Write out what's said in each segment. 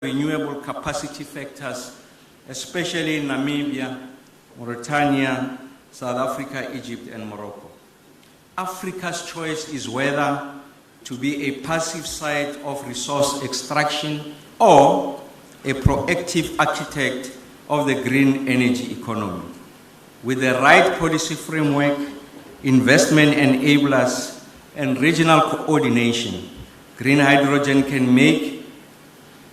renewable capacity factors, especially in Namibia, Mauritania, South Africa, Egypt, and Morocco. Africa's choice is whether to be a passive site of resource extraction or a proactive architect of the green energy economy. With the right policy framework, investment enablers, and regional coordination, green hydrogen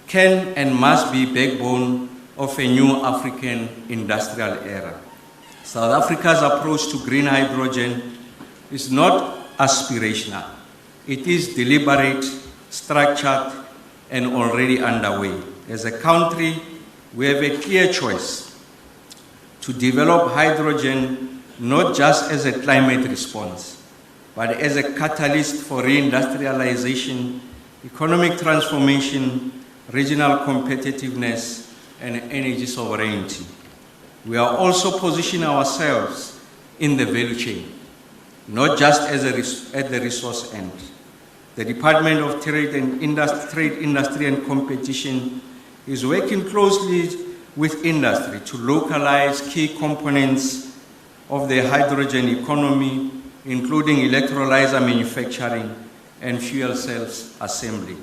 can and must be backbone of a new African industrial era. South Africa's approach to green hydrogen is not aspirational. It is deliberate, structured, and already underway. As a country, we have a clear choice to develop hydrogen not just as a climate response, but as a catalyst for reindustrialization, economic transformation, regional competitiveness, and energy sovereignty. We are also positioning ourselves in the value chain, not just at the resource end. The Department of Trade, Industry and Competition is working closely with industry to localize key components of the hydrogen economy, including electrolyzer manufacturing and fuel cells assembly.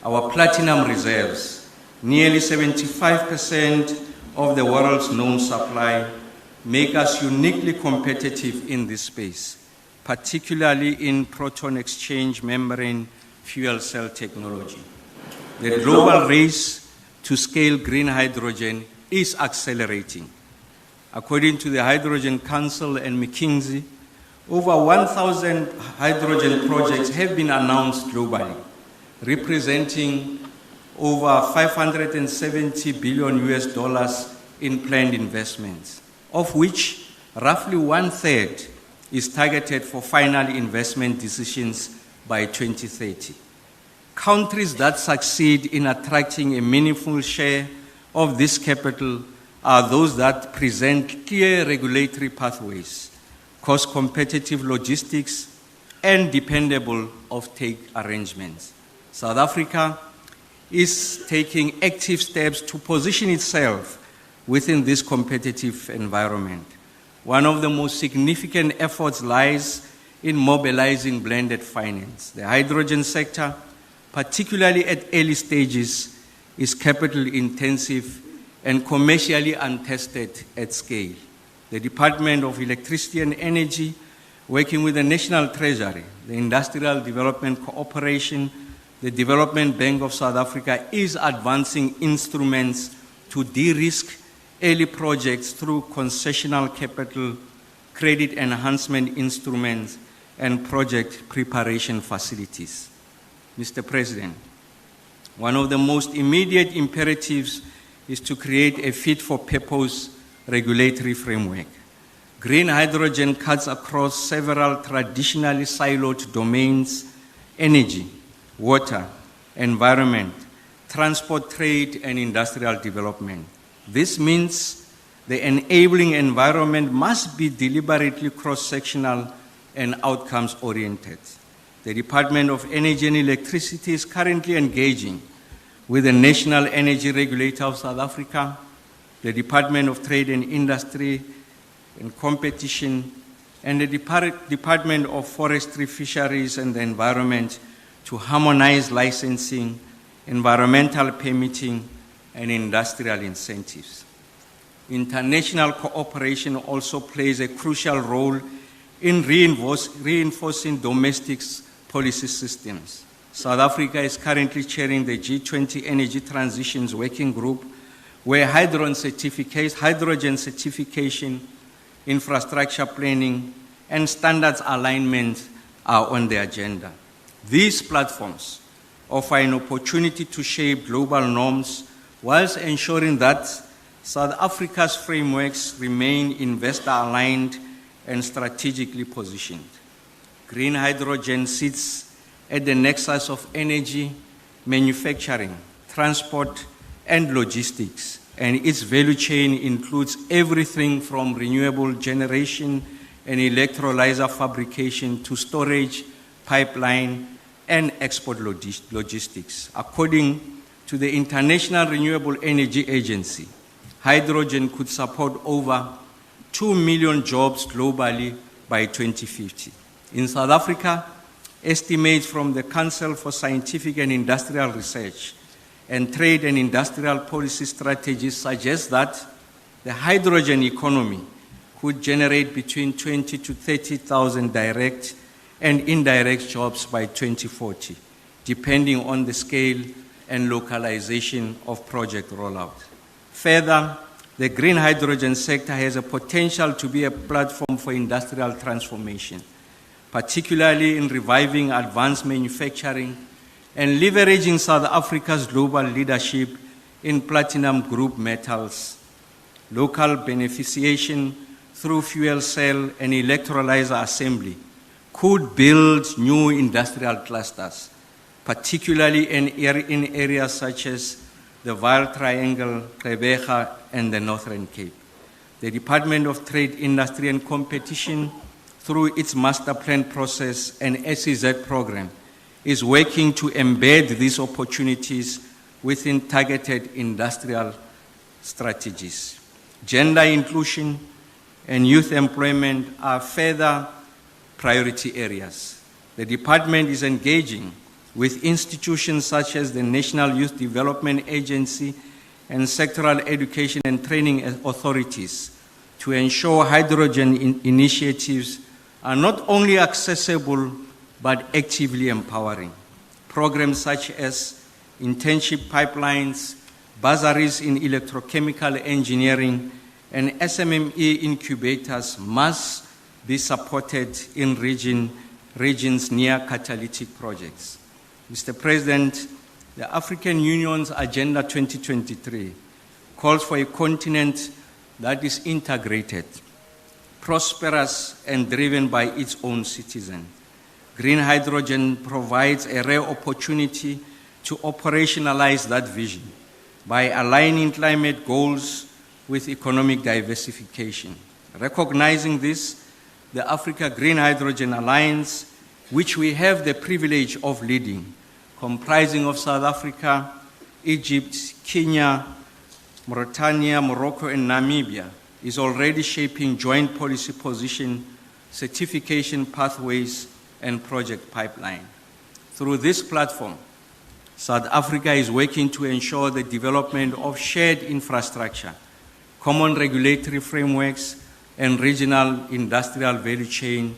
Our platinum reserves, nearly 75% of the world's known supply, make us uniquely competitive in this space, particularly in proton exchange membrane fuel cell technology. The global race to scale green hydrogen is accelerating. According to the Hydrogen Council and McKinsey, over 1,000 hydrogen projects have been announced globally, representing over $570 billion in planned investments, of which roughly 1/3 is targeted for final investment decisions by 2030. Countries that succeed in attracting a meaningful share of this capital are those that present clear regulatory pathways, cost-competitive logistics, and dependable offtake arrangements. South Africa is taking active steps to position itself within this competitive environment. One of the most significant efforts lies in mobilizing blended finance. The hydrogen sector, particularly at early stages, is capital intensive and commercially untested at scale. The Department of Electricity and Energy, working with the National Treasury, the Industrial Development Corporation, the Development Bank of South Africa, is advancing instruments to de-risk early projects through concessional capital, credit enhancement instruments, and project preparation facilities. Mr. President, one of the most immediate imperatives is to create a fit-for-purpose regulatory framework. Green hydrogen cuts across several traditionally siloed domains: energy, water, environment, transport, trade, and industrial development. This means the enabling environment must be deliberately cross-sectional and outcomes-oriented. The Department of Energy and Electricity is currently engaging with the National Energy Regulator of South Africa, the Department of Trade and Industry and Competition, and the Department of Forestry, Fisheries and the Environment to harmonize licensing, environmental permitting, and industrial incentives. International cooperation also plays a crucial role in reinforcing domestic policy systems. South Africa is currently chairing the G20 Energy Transitions Working Group, where hydrogen certification, infrastructure planning, and standards alignment are on the agenda. These platforms offer an opportunity to shape global norms whilst ensuring that South Africa's frameworks remain investor-aligned and strategically positioned. Green hydrogen sits at the nexus of energy, manufacturing, transport, and logistics, and its value chain includes everything from renewable generation and electrolyzer fabrication to storage, pipeline, and export logistics. According to the International Renewable Energy Agency, hydrogen could support over 2 million jobs globally by 2050. In South Africa, estimates from the Council for Scientific and Industrial Research and Trade and Industrial Policy Strategies suggest that the hydrogen economy could generate between 20 to 30,000 direct and indirect jobs by 2040, depending on the scale and localization of project rollout. Further, the green hydrogen sector has a potential to be a platform for industrial transformation, particularly in reviving advanced manufacturing and leveraging South Africa's global leadership in platinum group metals, local beneficiation through fuel cell and electrolyzer assembly could build new industrial clusters, particularly in areas such as the Vaal Triangle, Gqeberha, and the Northern Cape. The Department of Trade, Industry and Competition, through its master plan process and SEZ program, is working to embed these opportunities within targeted industrial strategies. Gender inclusion and youth employment are further priority areas. The department is engaging with institutions such as the National Youth Development Agency and sectoral education and training authorities to ensure hydrogen initiatives are not only accessible but actively empowering. Programs such as internship pipelines, bursaries in electrochemical engineering, and SMME incubators must be supported in regions near catalytic projects. Mr. President, the African Union's Agenda 2023 calls for a continent that is integrated, prosperous, and driven by its own citizens. Green hydrogen provides a rare opportunity to operationalize that vision by aligning climate goals with economic diversification. Recognizing this, the Africa Green Hydrogen Alliance, which we have the privilege of leading, comprising of South Africa, Egypt, Kenya, Mauritania, Morocco, and Namibia, is already shaping joint policy position, certification pathways, and project pipeline. Through this platform, South Africa is working to ensure the development of shared infrastructure, common regulatory frameworks, and regional industrial value chain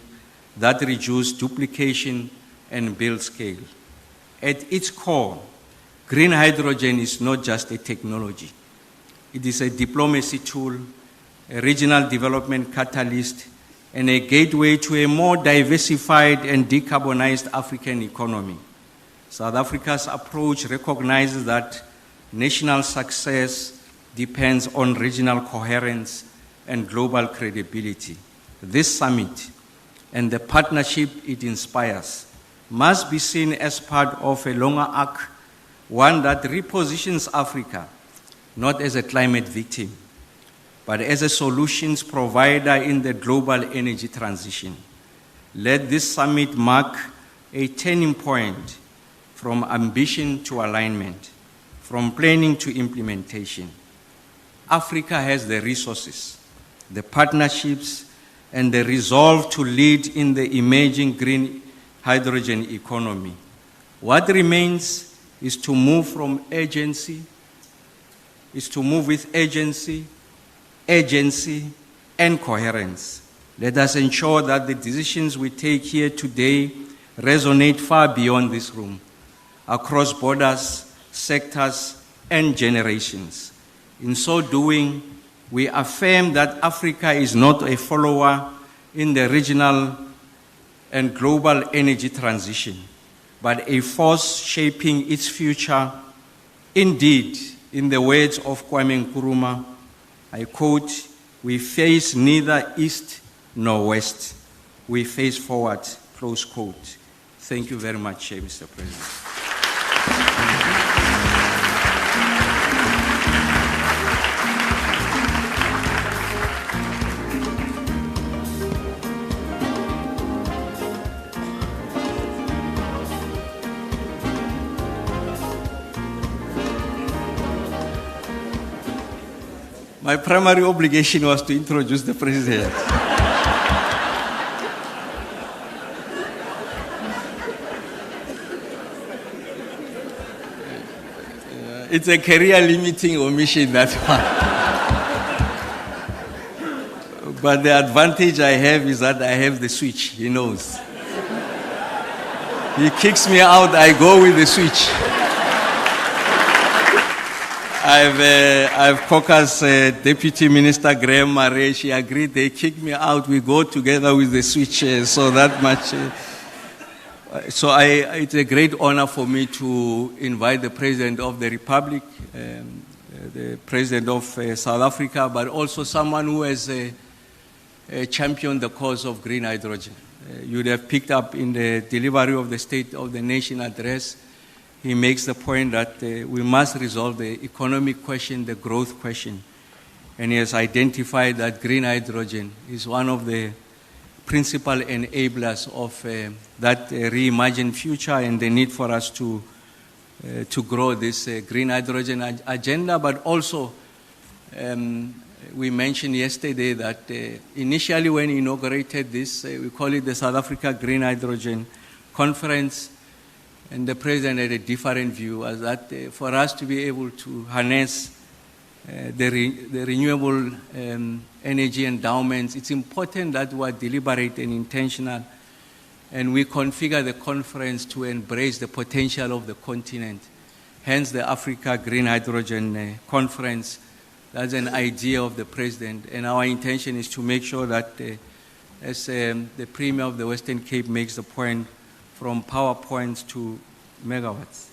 that reduce duplication and build scale. At its core, green hydrogen is not just a technology. It is a diplomacy tool, a regional development catalyst, and a gateway to a more diversified and decarbonized African economy. South Africa's approach recognizes that national success depends on regional coherence and global credibility. This summit and the partnership it inspires must be seen as part of a longer arc, one that repositions Africa not as a climate victim, but as a solutions provider in the global energy transition. Let this summit mark a turning point from ambition to alignment, from planning to implementation. Africa has the resources, the partnerships, and the resolve to lead in the emerging green hydrogen economy. What remains is to move with urgency, and coherence. Let us ensure that the decisions we take here today resonate far beyond this room, across borders, sectors, and generations. In so doing, we affirm that Africa is not a follower in the regional and global energy transition, but a force shaping its future. Indeed, in the words of Kwame Nkrumah, I quote, "We face neither east nor west. We face forward," close quote. Thank you very much, Mr. President. My primary obligation was to introduce the president. It's a career-limiting omission, that one. But the advantage I have is that I have the switch, he knows. He kicks me out, I go with the switch. I've caucused Deputy Minister Graham Murray. She agreed, they kick me out, we go together with the switch, so that much. It's a great honor for me to invite the President of the Republic, the President of South Africa, but also someone who has championed the cause of green hydrogen. You'd have picked up in the delivery of the State of the Nation address, he makes the point that we must resolve the economic question, the growth question. And he has identified that green hydrogen is one of the principal enablers of that reimagined future and the need for us to grow this green hydrogen agenda. But also, we mentioned yesterday that initially when he inaugurated this, we call it the South Africa Green Hydrogen Conference, and the President had a different view, as that for us to be able to harness the renewable energy endowments, it's important that we are deliberate and intentional, and we configure the conference to embrace the potential of the continent. Hence the Africa Green Hydrogen Conference. That's an idea of the President, and our intention is to make sure that, as the Premier of the Western Cape makes the point, from power points to megawatts,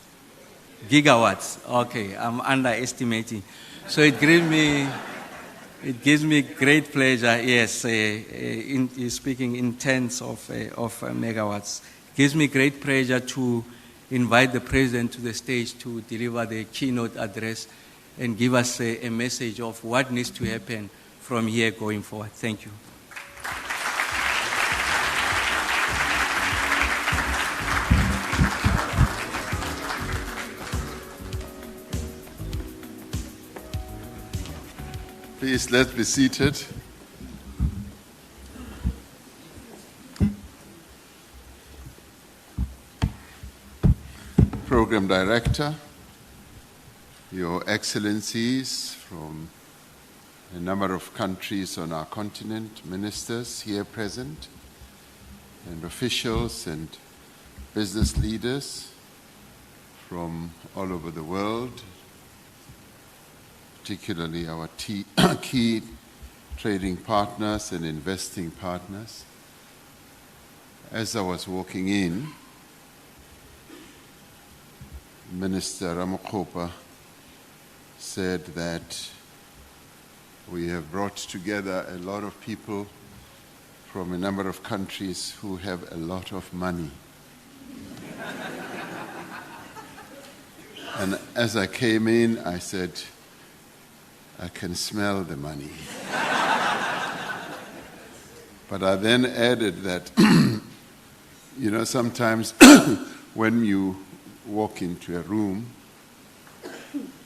gigawatts. Okay, I'm underestimating. So it gives me great pleasure. Yes, speaking in tens of megawatts. It gives me great pleasure to invite the President to the stage to deliver the keynote address and give us a message of what needs to happen from here going forward. Thank you. Please, let's be seated. Program Director, Your Excellencies from a number of countries on our continent, ministers here present, and officials and business leaders from all over the world, particularly our key trading partners and investing partners. As I was walking in, Minister Ramaphosa said that we have brought together a lot of people from a number of countries who have a lot of money. And as I came in, I said, I can smell the money. But I then added that, you know, sometimes when you walk into a room,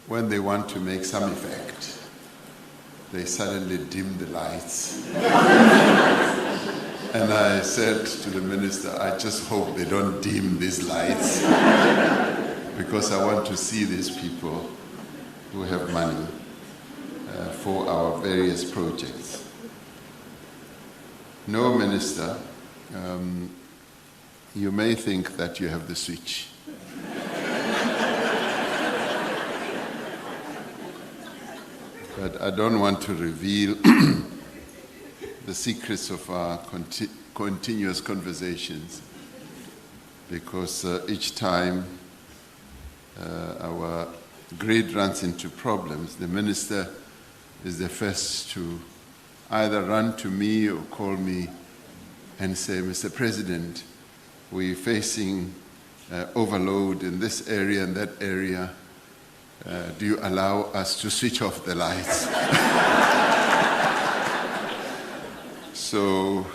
when they want to make some effect, they suddenly dim the lights. And I said to the minister, I just hope they don't dim these lights, because I want to see these people who have money for our various projects. No, Minister, you may think that you have the switch. But I don't want to reveal the secrets of our continuous conversations, because each time our grid runs into problems, the minister is the first to either run to me or call me and say, Mr. President, we're facing overload in this area and that area. Do you allow us to switch off the lights? So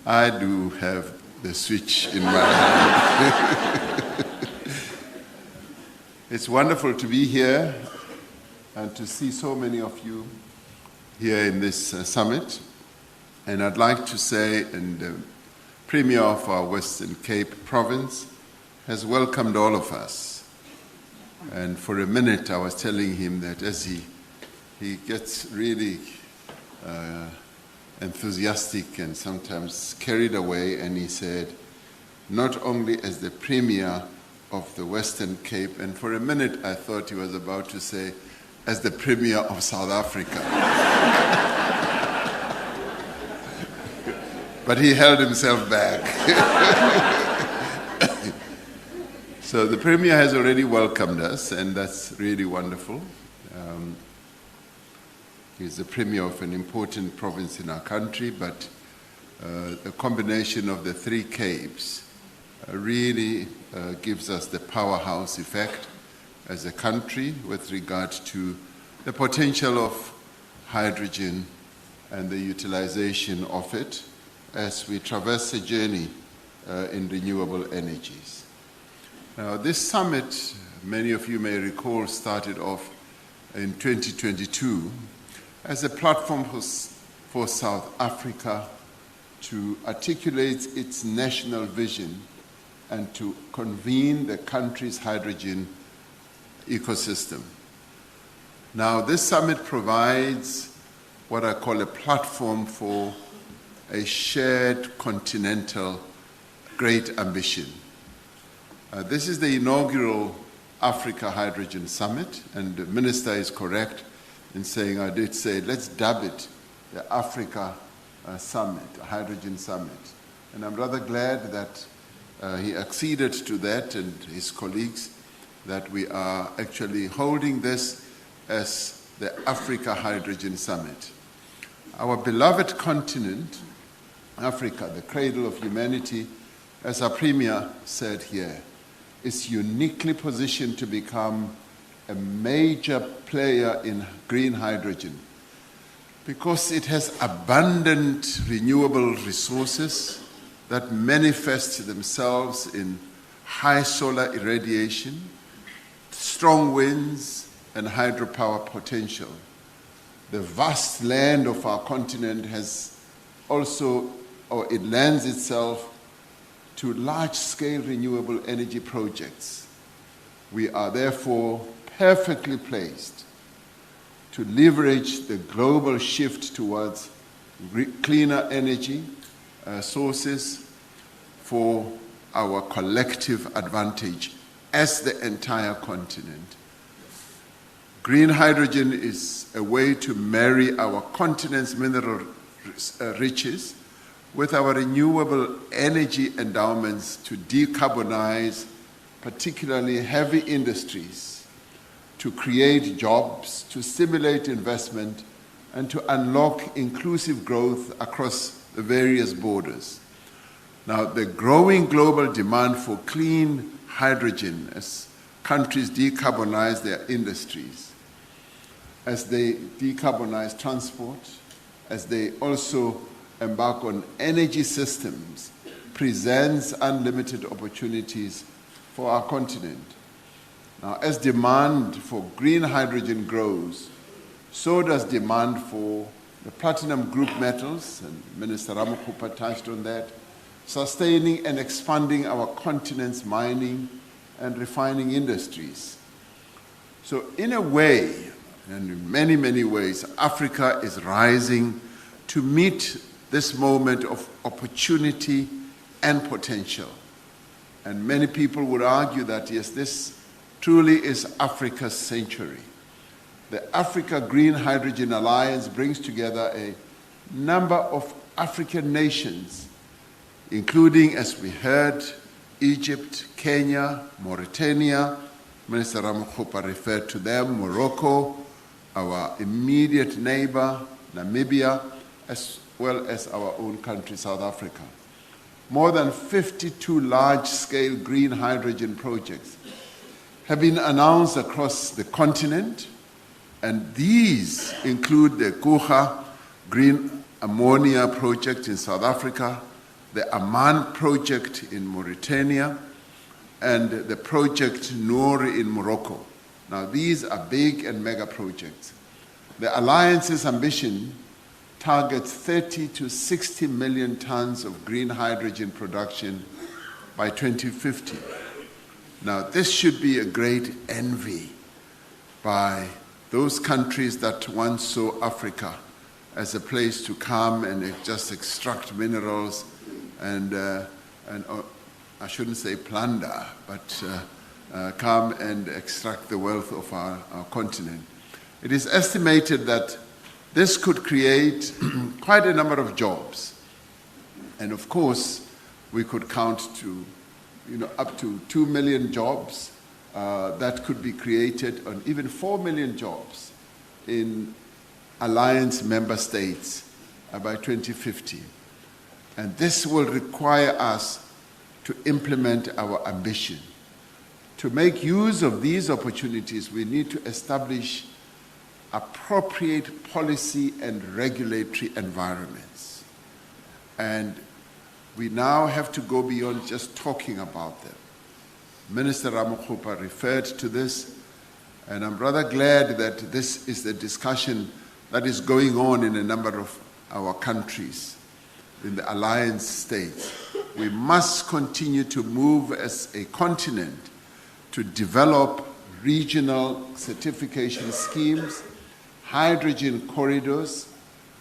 I do have the switch in my hand. It's wonderful to be here and to see so many of you here in this summit. And I'd like to say, and the Premier of our Western Cape province has welcomed all of us. And for a minute I was telling him that as he gets really enthusiastic and sometimes carried away, and he said, not only as the Premier of the Western Cape, and for a minute I thought he was about to say, as the Premier of South Africa. But he held himself back. So the Premier has already welcomed us, and that's really wonderful. He's the Premier of an important province in our country, but a combination of the three Capes really gives us the powerhouse effect as a country with regard to the potential of hydrogen and the utilization of it as we traverse a journey in renewable energies. Now, this summit, many of you may recall, started off in 2022 as a platform for South Africa to articulate its national vision and to convene the country's hydrogen ecosystem. Now, this summit provides what I call a platform for a shared continental great ambition. This is the inaugural Africa Hydrogen Summit, and the Minister is correct in saying, I did say, let's dub it the Africa Summit, a Hydrogen Summit. And I'm rather glad that he acceded to that, and his colleagues, that we are actually holding this as the Africa Hydrogen Summit. Our beloved continent, Africa, the cradle of humanity, as our Premier said here, is uniquely positioned to become a major player in green hydrogen because it has abundant renewable resources that manifest themselves in high solar irradiation, strong winds, and hydropower potential. The vast land of our continent has also, or it lends itself to large-scale renewable energy projects. We are therefore perfectly placed to leverage the global shift towards cleaner energy sources for our collective advantage as the entire continent. Green hydrogen is a way to marry our continent's mineral riches with our renewable energy endowments to decarbonize particularly heavy industries, to create jobs, to stimulate investment, and to unlock inclusive growth across the various borders. Now, the growing global demand for clean hydrogen as countries decarbonize their industries, as they decarbonize transport, as they also embark on energy systems, presents unlimited opportunities for our continent. Now, as demand for green hydrogen grows, so does demand for the platinum group metals, and Minister Ramaphosa touched on that, sustaining and expanding our continent's mining and refining industries. So in a way, and in many, many ways, Africa is rising to meet this moment of opportunity and potential. And many people would argue that, yes, this truly is Africa's century. The Africa Green Hydrogen Alliance brings together a number of African nations, including, as we heard, Egypt, Kenya, Mauritania, Minister Ramaphosa referred to them, Morocco, our immediate neighbor, Namibia, as well as our own country, South Africa. More than 52 large-scale green hydrogen projects have been announced across the continent, and these include the Guha Green Ammonia project in South Africa, the Amman project in Mauritania, and the project Nouri in Morocco. Now, these are big and mega projects. The Alliance's ambition targets 30 to 60 million tons of green hydrogen production by 2050. Now, this should be a great envy by those countries that once saw Africa as a place to come and just extract minerals and I shouldn't say plunder, but come and extract the wealth of our continent. It is estimated that this could create quite a number of jobs. And of course, we could count to, up to 2 million jobs that could be created, and even 4 million jobs in Alliance member states by 2050. And this will require us to implement our ambition. To make use of these opportunities, we need to establish appropriate policy and regulatory environments. And we now have to go beyond just talking about them. Minister Ramaphosa referred to this, and I'm rather glad that this is the discussion that is going on in a number of our countries, in the alliance states. We must continue to move as a continent to develop regional certification schemes, hydrogen corridors,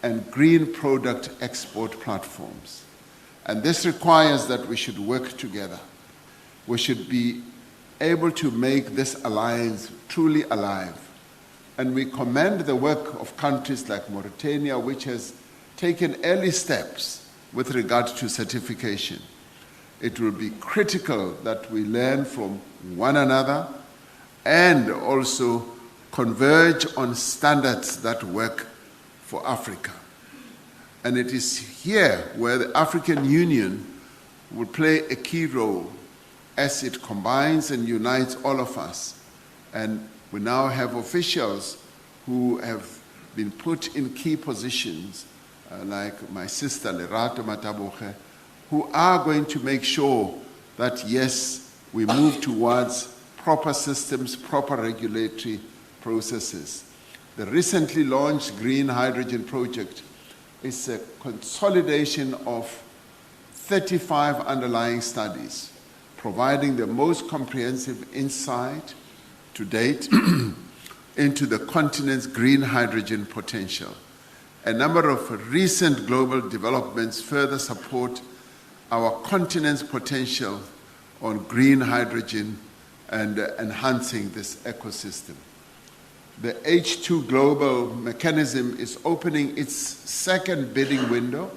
and green product export platforms. And this requires that we should work together. We should be able to make this alliance truly alive. And we commend the work of countries like Mauritania, which has taken early steps with regard to certification. It will be critical that we learn from one another and also converge on standards that work for Africa. And it is here where the African Union will play a key role as it combines and unites all of us. And we now have officials who have been put in key positions, like my sister Lerato Mataboge, who are going to make sure that, yes, we move towards proper systems, proper regulatory processes. The recently launched Green Hydrogen Project is a consolidation of 35 underlying studies, providing the most comprehensive insight to date into the continent's green hydrogen potential. A number of recent global developments further support our continent's potential on green hydrogen and enhancing this ecosystem. The H2 Global mechanism is opening its second bidding window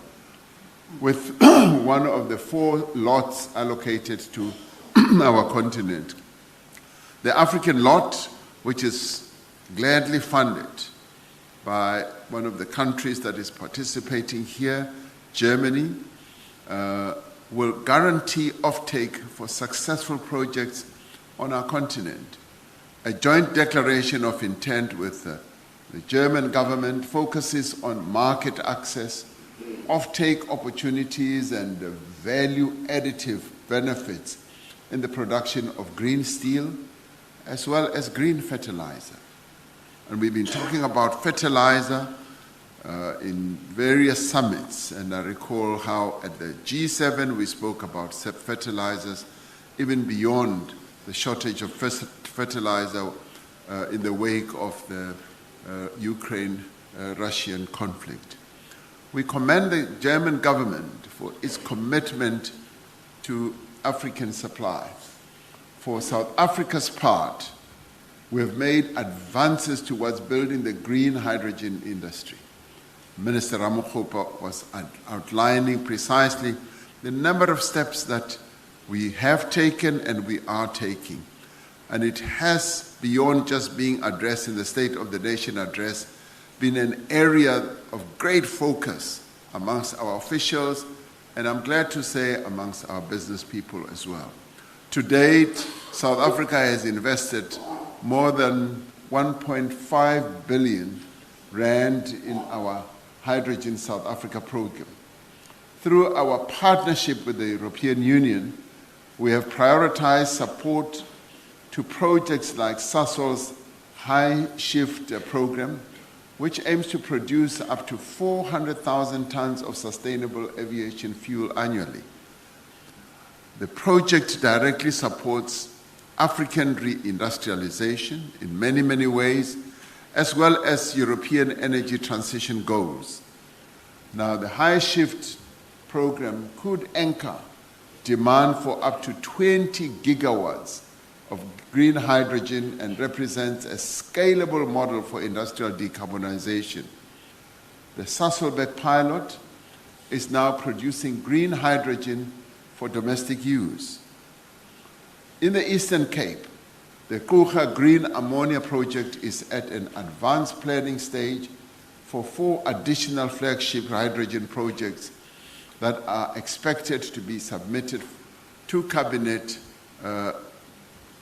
with one of the 4 lots allocated to our continent. The African lot, which is gladly funded by one of the countries that is participating here, Germany, will guarantee offtake for successful projects on our continent. A joint declaration of intent with the German government focuses on market access, offtake opportunities, and value additive benefits in the production of green steel as well as green fertilizer. And we've been talking about fertilizer in various summits, and I recall how at the G7 we spoke about fertilizers, even beyond the shortage of fertilizer in the wake of the Ukraine-Russian conflict. We commend the German government for its commitment to African supply. For South Africa's part, we have made advances towards building the green hydrogen industry. Minister Ramaphosa was outlining precisely the number of steps that we have taken and we are taking. And it has, beyond just being addressed in the State of the Nation address, been an area of great focus amongst our officials, and I'm glad to say amongst our business people as well. To date, South Africa has invested more than 1.5 billion rand in our Hydrogen South Africa program. Through our partnership with the European Union, we have prioritized support to projects like Sasol's high shift program, which aims to produce up to 400,000 tons of sustainable aviation fuel annually. The project directly supports African reindustrialization in many, many ways, as well as European energy transition goals. Now, the high shift program could anchor demand for up to 20 gigawatts of green hydrogen and represents a scalable model for industrial decarbonization. The Sasolburg pilot is now producing green hydrogen for domestic use. In the Eastern Cape, the Kruger Green Ammonia project is at an advanced planning stage for 4 additional flagship hydrogen projects that are expected to be submitted to Cabinet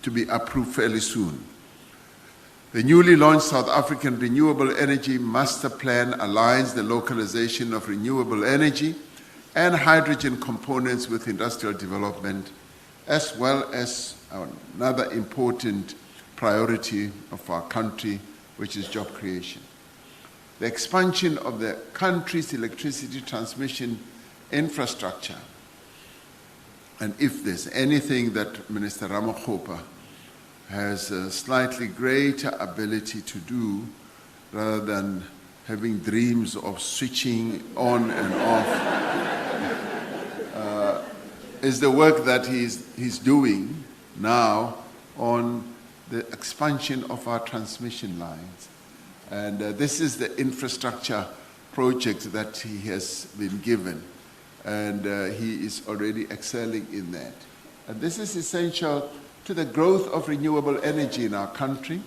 to be approved fairly soon. The newly launched South African Renewable Energy Master Plan aligns the localization of renewable energy and hydrogen components with industrial development, as well as another important priority of our country, which is job creation. The expansion of the country's electricity transmission infrastructure. And if there's anything that Minister Ramaphosa has a slightly greater ability to do, rather than having dreams of switching on and off, is the work that he's doing now on the expansion of our transmission lines. And this is the infrastructure project that he has been given. And he is already excelling in that. And this is essential to the growth of renewable energy in our country,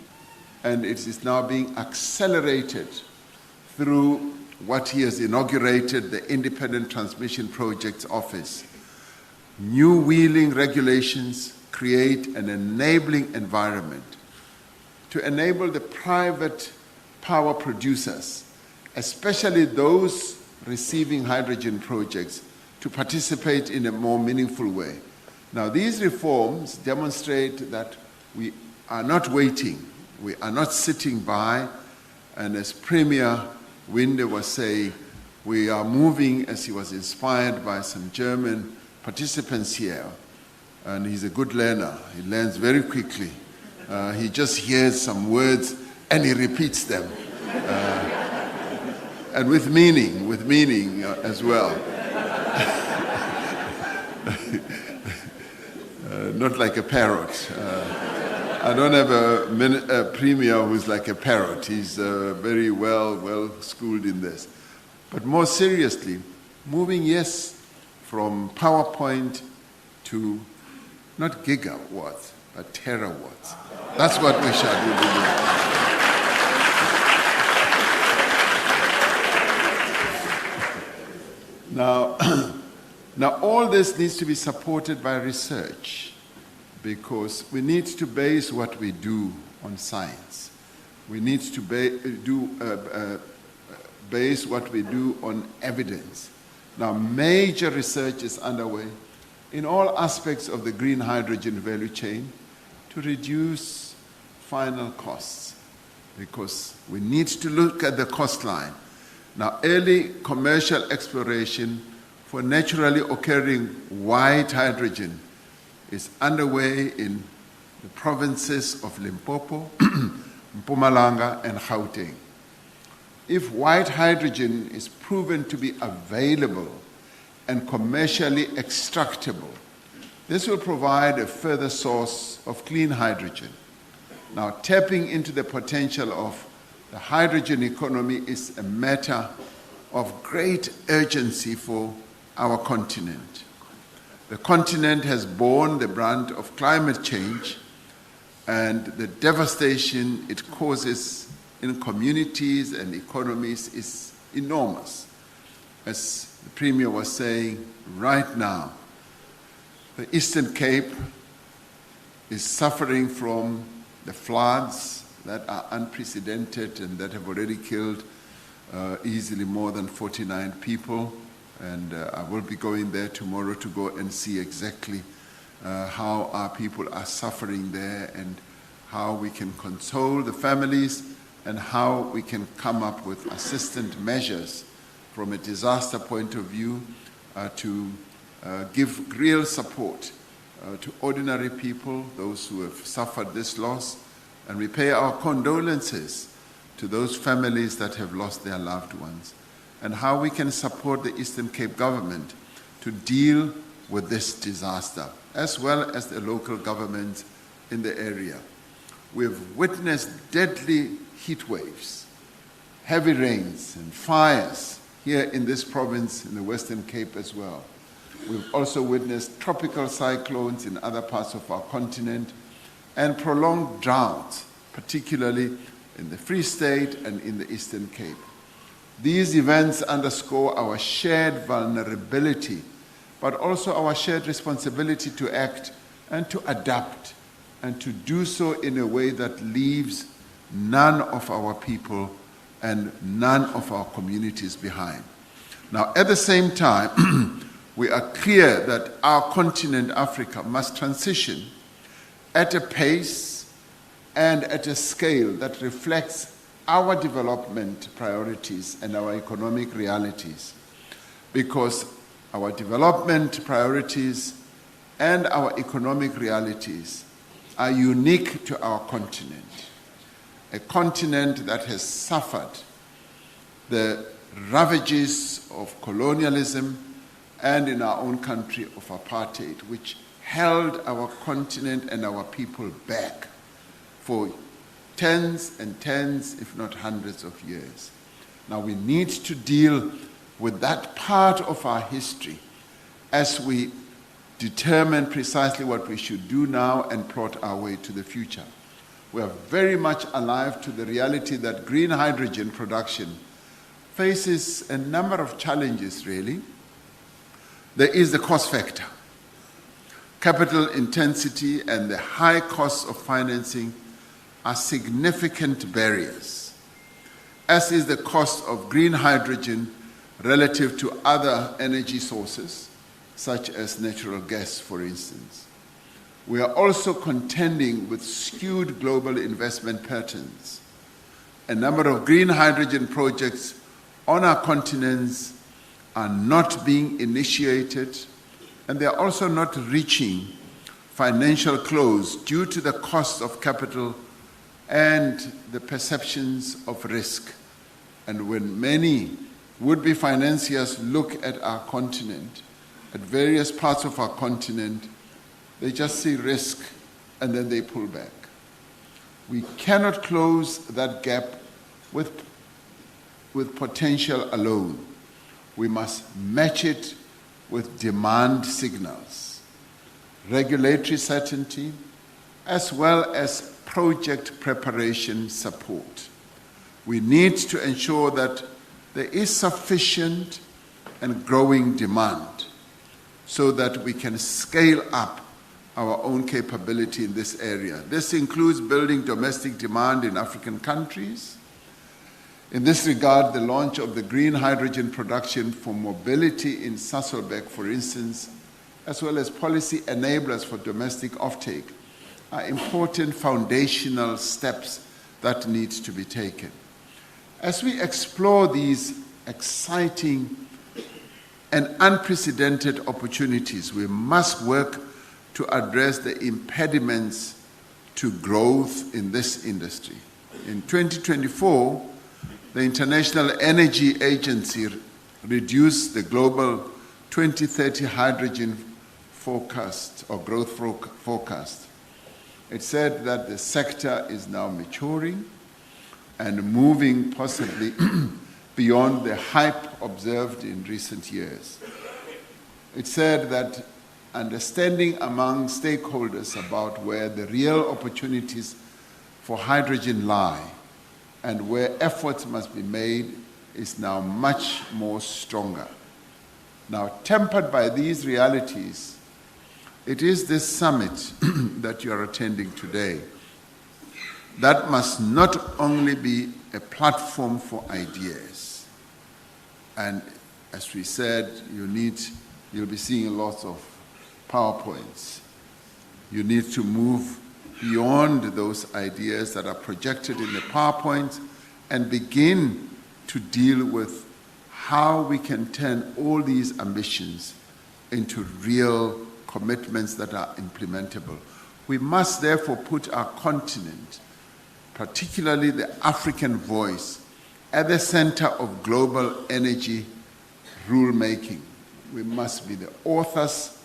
and it is now being accelerated through what he has inaugurated, the Independent Transmission Projects Office. New wheeling regulations create an enabling environment to enable the private power producers, especially those receiving hydrogen projects, to participate in a more meaningful way. Now, these reforms demonstrate that we are not waiting, we are not sitting by, and as Premier Winde was saying, we are moving as he was inspired by some German participants here, and he's a good learner. He learns very quickly. He just hears some words and he repeats them. And with meaning as well. Not like a parrot. I don't have a premier who's like a parrot. He's very well schooled in this. But more seriously, moving, yes, from PowerPoint to not gigawatts, but terawatts. That's what we shall do. Now, all this needs to be supported by research, because we need to base what we do on science. We need to base what we do on evidence. Now, major research is underway in all aspects of the green hydrogen value chain to reduce final costs, because we need to look at the cost line. Now, early commercial exploration for naturally occurring white hydrogen is underway in the provinces of Limpopo, Mpumalanga, and Gauteng. If white hydrogen is proven to be available and commercially extractable, this will provide a further source of clean hydrogen. Now, tapping into the potential of the hydrogen economy is a matter of great urgency for our continent. The continent has borne the brunt of climate change and the devastation it causes in communities and economies is enormous. As the Premier was saying, right now, the Eastern Cape is suffering from the floods that are unprecedented and that have already killed easily more than 49 people. And I will be going there tomorrow to go and see exactly how our people are suffering there and how we can console the families, and how we can come up with assistant measures from a disaster point of view to give real support to ordinary people, those who have suffered this loss, and we pay our condolences to those families that have lost their loved ones, and how we can support the Eastern Cape government to deal with this disaster, as well as the local governments in the area. We've witnessed deadly heat waves, heavy rains and fires here in this province in the Western Cape as well. We've also witnessed tropical cyclones in other parts of our continent and prolonged droughts, particularly in the Free State and in the Eastern Cape. These events underscore our shared vulnerability, but also our shared responsibility to act and to adapt, and to do so in a way that leaves none of our people and none of our communities behind. Now, at the same time, we are clear that our continent, Africa, must transition at a pace and at a scale that reflects our development priorities and our economic realities, because our development priorities and our economic realities are unique to our continent, a continent that has suffered the ravages of colonialism and, in our own country, of apartheid, which held our continent and our people back for tens and tens, if not hundreds of years. Now we need to deal with that part of our history as we determine precisely what we should do now and plot our way to the future. We are very much alive to the reality that green hydrogen production faces a number of challenges, really. There is the cost factor. Capital intensity and the high costs of financing are significant barriers, as is the cost of green hydrogen relative to other energy sources, such as natural gas, for instance. We are also contending with skewed global investment patterns. A number of green hydrogen projects on our continents are not being initiated, and they are also not reaching financial close due to the cost of capital and the perceptions of risk. And when many would-be financiers look at our continent, at various parts of our continent, they just see risk and then they pull back. We cannot close that gap with potential alone. We must match it with demand signals, regulatory certainty, as well as project preparation support. We need to ensure that there is sufficient and growing demand so that we can scale up our own capability in this area. This includes building domestic demand in African countries. In this regard, the launch of the green hydrogen production for mobility in Sasolburg, for instance, as well as policy enablers for domestic offtake, are important foundational steps that need to be taken. As we explore these exciting and unprecedented opportunities, we must work to address the impediments to growth in this industry. In 2024, the International Energy Agency reduced the global 2030 hydrogen forecast or growth forecast. It said that the sector is now maturing and moving possibly beyond the hype observed in recent years. It said that understanding among stakeholders about where the real opportunities for hydrogen lie and where efforts must be made is now much more stronger. Now, tempered by these realities, it is this summit that you are attending today that must not only be a platform for ideas, and as we said, you'll be seeing lots of PowerPoints. You need to move beyond those ideas that are projected in the PowerPoint and begin to deal with how we can turn all these ambitions into real commitments that are implementable. We must therefore put our continent, particularly the African voice, at the center of global energy rulemaking. We must be the authors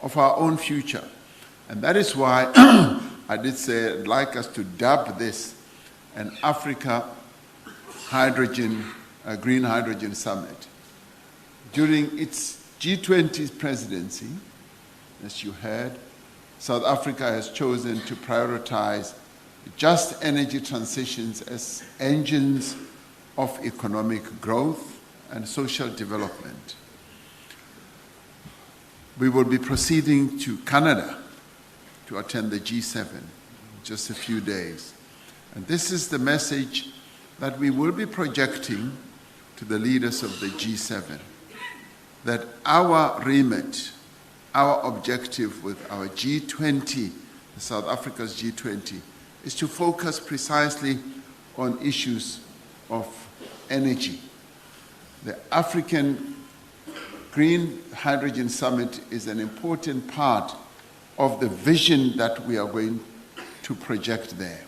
of our own future. And that is why I did say I'd like us to dub this an Africa Green Hydrogen Summit. During its G20 presidency, as you heard, South Africa has chosen to prioritize just energy transitions as engines of economic growth and social development. We will be proceeding to Canada to attend the G7 in just a few days. And this is the message that we will be projecting to the leaders of the G7, that our remit, our objective with our G20, South Africa's G20, is to focus precisely on issues of energy. The African Green Hydrogen Summit is an important part of the vision that we are going to project there.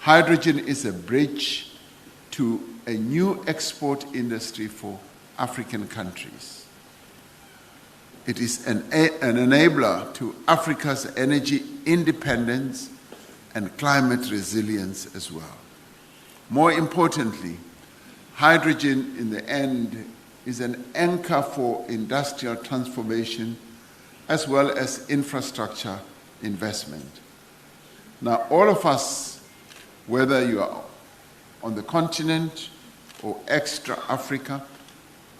Hydrogen is a bridge to a new export industry for African countries. It is an enabler to Africa's energy independence and climate resilience as well. More importantly, hydrogen in the end is an anchor for industrial transformation as well as infrastructure investment. Now, all of us, whether you are on the continent or extra Africa,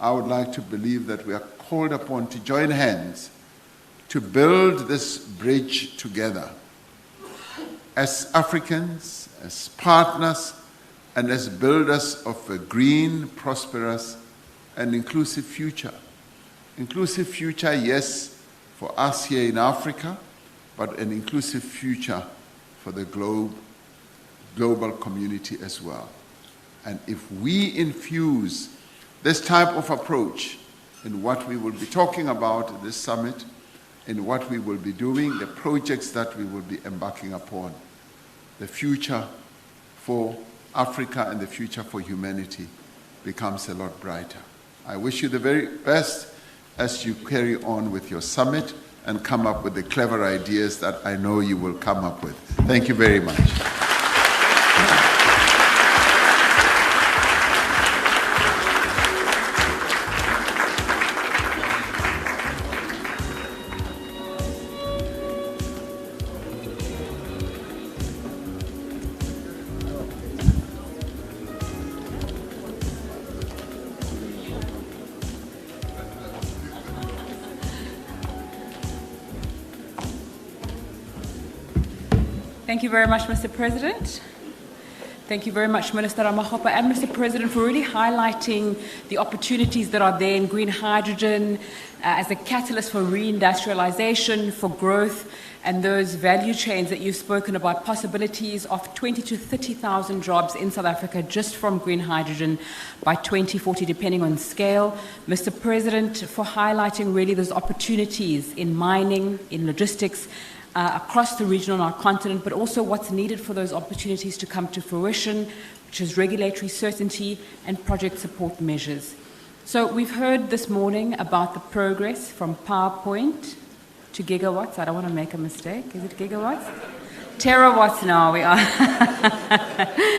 I would like to believe that we are called upon to join hands to build this bridge together as Africans, as partners, and as builders of a green, prosperous, and inclusive future. Inclusive future, yes, for us here in Africa, but an inclusive future for the global community as well. And if we infuse this type of approach in what we will be talking about at this summit, in what we will be doing, the projects that we will be embarking upon, the future for Africa and the future for humanity becomes a lot brighter. I wish you the very best as you carry on with your summit and come up with the clever ideas that I know you will come up with. Thank you very much. Thank you very much, Mr. President. Thank you very much, Minister Ramaphosa and Mr. President, for really highlighting the opportunities that are there in green hydrogen as a catalyst for reindustrialization, for growth, and those value chains that you've spoken about, possibilities of 20 to 30,000 jobs in South Africa just from green hydrogen by 2040, depending on scale. Mr. President, for highlighting really those opportunities in mining, in logistics, across the region on our continent, but also what's needed for those opportunities to come to fruition, which is regulatory certainty and project support measures. So we've heard this morning about the progress from PowerPoint to gigawatts. I don't want to make a mistake. Is it gigawatts? Terawatts now we are.